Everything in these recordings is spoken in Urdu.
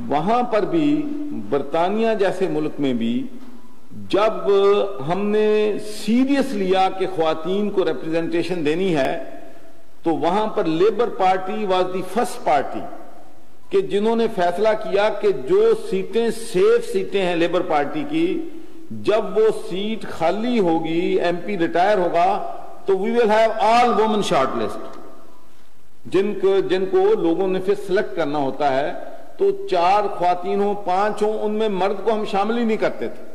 وہاں پر بھی برطانیہ جیسے ملک میں بھی جب ہم نے سیریس لیا کہ خواتین کو ریپرزنٹیشن دینی ہے تو وہاں پر labour party was the first party کہ جنہوں نے فیصلہ کیا کہ جو سیٹیں سیف سیٹیں ہیں لیبر پارٹی کی، جب وہ سیٹ خالی ہوگی، ایم پی ریٹائر ہوگا تو we will have all women short list, جن کو لوگوں نے پھر سلیکٹ کرنا ہوتا ہے، تو 4 خواتین ہوں 5 ہوں، ان میں مرد کو ہم شامل ہی نہیں کرتے تھے۔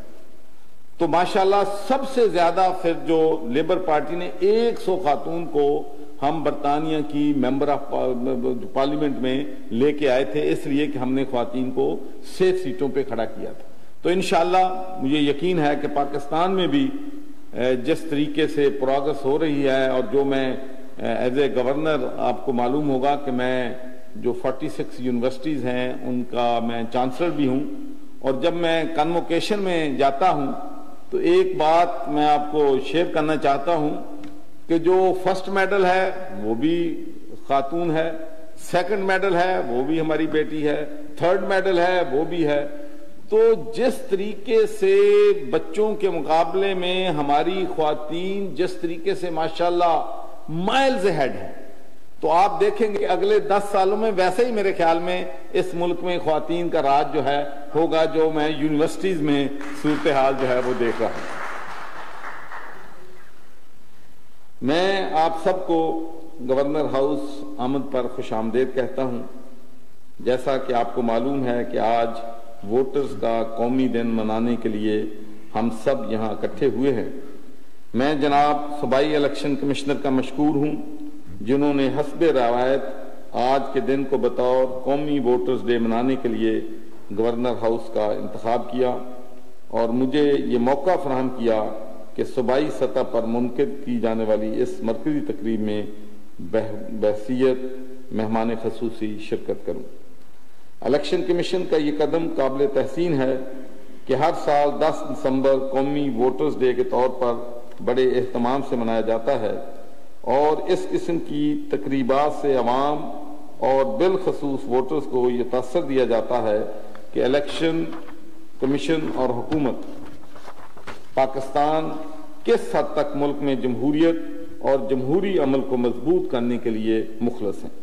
تو ماشاءاللہ سب سے زیادہ پھر جو لیبر پارٹی نے 100 خاتون کو ہم برطانیہ کی ممبر آف پارلیمنٹ میں لے کے آئے تھے، اس لیے کہ ہم نے خواتین کو سیف سیٹوں پہ کھڑا کیا تھا۔ تو انشاءاللہ مجھے یقین ہے کہ پاکستان میں بھی جس طریقے سے پروگرس ہو رہی ہے، اور جو میں ایز اے گورنر، آپ کو معلوم ہوگا کہ میں جو 46 یونیورسٹیز ہیں ان کا میں چانسلر بھی ہوں، اور جب میں کنووکیشن میں جاتا ہوں تو ایک بات میں آپ کو شیئر کرنا چاہتا ہوں کہ جو فرسٹ میڈل ہے وہ بھی خاتون ہے، سیکنڈ میڈل ہے وہ بھی ہماری بیٹی ہے، تھرڈ میڈل ہے وہ بھی ہے۔ تو جس طریقے سے بچوں کے مقابلے میں ہماری خواتین جس طریقے سے ماشاءاللہ مائلز ہیڈ ہیں، تو آپ دیکھیں گے اگلے 10 سالوں میں ویسے ہی میرے خیال میں اس ملک میں خواتین کا راج جو ہے ہوگا، جو میں یونیورسٹیز میں صورتحال جو ہے وہ دیکھ رہا ہوں۔ میں آپ سب کو گورنر ہاؤس آمد پر خوش آمدید کہتا ہوں۔ جیسا کہ آپ کو معلوم ہے کہ آج ووٹرز کا قومی دن منانے کے لیے ہم سب یہاں اکٹھے ہوئے ہیں۔ میں جناب صوبائی الیکشن کمشنر کا مشکور ہوں جنہوں نے حسب روایت آج کے دن کو بطور قومی ووٹرز ڈے منانے کے لیے گورنر ہاؤس کا انتخاب کیا اور مجھے یہ موقع فراہم کیا کہ صوبائی سطح پر منعقد کی جانے والی اس مرکزی تقریب میں بحیثیت مہمان خصوصی شرکت کروں۔ الیکشن کمیشن کا یہ قدم قابل تحسین ہے کہ ہر سال 10 دسمبر قومی ووٹرز ڈے کے طور پر بڑے اہتمام سے منایا جاتا ہے، اور اس قسم کی تقریبات سے عوام اور بالخصوص ووٹرز کو یہ تاثر دیا جاتا ہے کہ الیکشن کمیشن اور حکومت پاکستان کس حد تک ملک میں جمہوریت اور جمہوری عمل کو مضبوط کرنے کے لیے مخلص ہیں۔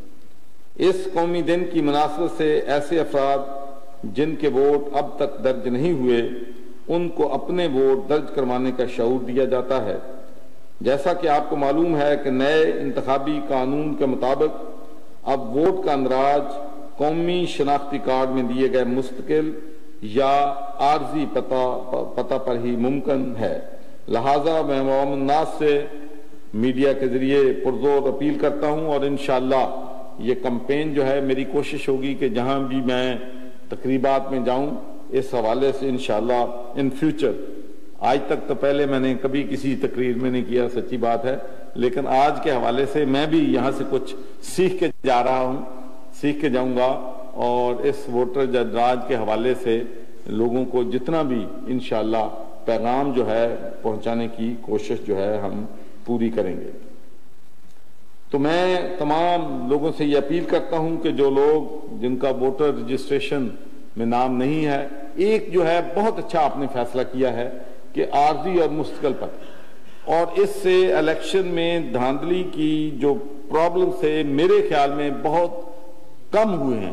اس قومی دن کی مناسبت سے ایسے افراد جن کے ووٹ اب تک درج نہیں ہوئے ان کو اپنے ووٹ درج کروانے کا شعور دیا جاتا ہے۔ جیسا کہ آپ کو معلوم ہے کہ نئے انتخابی قانون کے مطابق اب ووٹ کا اندراج قومی شناختی کارڈ میں دیے گئے مستقل یا عارضی پتہ پر ہی ممکن ہے۔ لہٰذا میں عوام الناس سے میڈیا کے ذریعے پرزور اپیل کرتا ہوں، اور انشاءاللہ یہ کمپین جو ہے میری کوشش ہوگی کہ جہاں بھی میں تقریبات میں جاؤں اس حوالے سے انشاءاللہ ان فیوچر، آج تک تو پہلے میں نے کبھی کسی تقریر میں نہیں کیا، سچی بات ہے، لیکن آج کے حوالے سے میں بھی یہاں سے کچھ سیکھ کے جا رہا ہوں، سیکھ کے جاؤں گا، اور اس ووٹر اندراج کے حوالے سے لوگوں کو جتنا بھی انشاءاللہ پیغام جو ہے پہنچانے کی کوشش جو ہے ہم پوری کریں گے۔ تو میں تمام لوگوں سے یہ اپیل کرتا ہوں کہ جو لوگ جن کا ووٹر رجسٹریشن میں نام نہیں ہے، ایک جو ہے بہت اچھا آپ نے فیصلہ کیا ہے کہ عارضی اور مستقل پتہ، اور اس سے الیکشن میں دھاندلی کی جو پرابلم سے میرے خیال میں بہت کم ہوئے ہیں،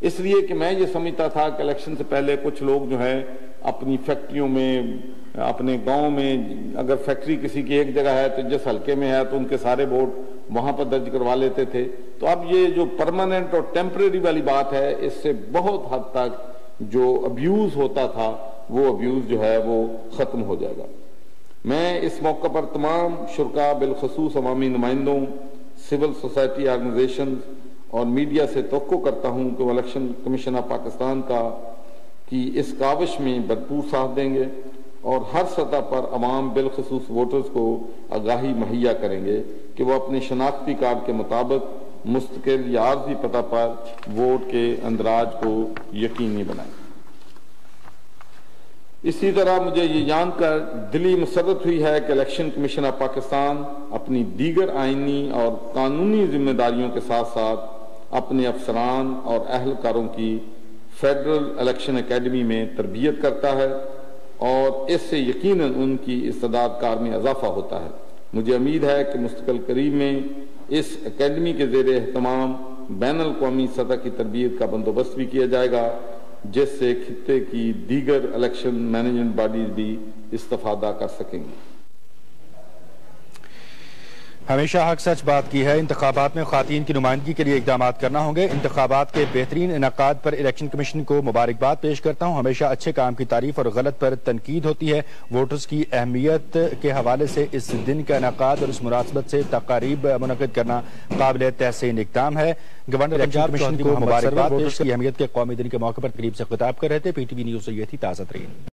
اس لیے کہ میں یہ سمجھتا تھا کہ الیکشن سے پہلے کچھ لوگ جو ہیں اپنی فیکٹریوں میں، اپنے گاؤں میں، اگر فیکٹری کسی کی ایک جگہ ہے تو جس حلقے میں ہے تو ان کے سارے ووٹ وہاں پر درج کروا لیتے تھے۔ تو اب یہ جو پرماننٹ اور ٹیمپریری والی بات ہے، اس سے بہت حد تک جو ابیوز ہوتا تھا وہ ابیوز جو ہے وہ ختم ہو جائے گا۔ میں اس موقع پر تمام شرکاء بالخصوص عوامی نمائندوں، سول سوسائٹی آرگنائزیشن اور میڈیا سے توقع کرتا ہوں کہ وہ الیکشن کمیشن آف پاکستان کی اس کاوش میں بھرپور ساتھ دیں گے اور ہر سطح پر عوام بالخصوص ووٹرز کو آگاہی مہیا کریں گے کہ وہ اپنے شناختی کارڈ کے مطابق مستقل یا عارضی پتہ پر ووٹ کے اندراج کو یقینی بنائیں۔ اسی طرح مجھے یہ جان کر دلی مسرت ہوئی ہے کہ الیکشن کمیشن آف پاکستان اپنی دیگر آئینی اور قانونی ذمہ داریوں کے ساتھ ساتھ اپنے افسران اور اہلکاروں کی فیڈرل الیکشن اکیڈمی میں تربیت کرتا ہے اور اس سے یقیناً ان کی استعداد کار میں اضافہ ہوتا ہے۔ مجھے امید ہے کہ مستقبل قریب میں اس اکیڈمی کے زیر اہتمام بین الاقوامی سطح کی تربیت کا بندوبست بھی کیا جائے گا، جس سے خطے کی دیگر الیکشن مینجمنٹ باڈیز بھی استفادہ کر سکیں گی۔ ہمیشہ حق سچ بات کی ہے، انتخابات میں خواتین کی نمائندگی کے لیے اقدامات کرنا ہوں گے۔ انتخابات کے بہترین انعقاد پر الیکشن کمیشن کو مبارکباد پیش کرتا ہوں۔ ہمیشہ اچھے کام کی تعریف اور غلط پر تنقید ہوتی ہے۔ ووٹرز کی اہمیت کے حوالے سے اس دن کا انعقاد اور اس مناسبت سے تقاریب منعقد کرنا قابل تحسین اقدام ہے۔ گورنر الیکشن کمیشن کو مبارکباد پیش کی اہمیت کے قومی دن کے موقع پر تقریب سے خطاب کر رہے تھے۔ پی ٹی وی نیوز سے یہ تھی تازہ ترین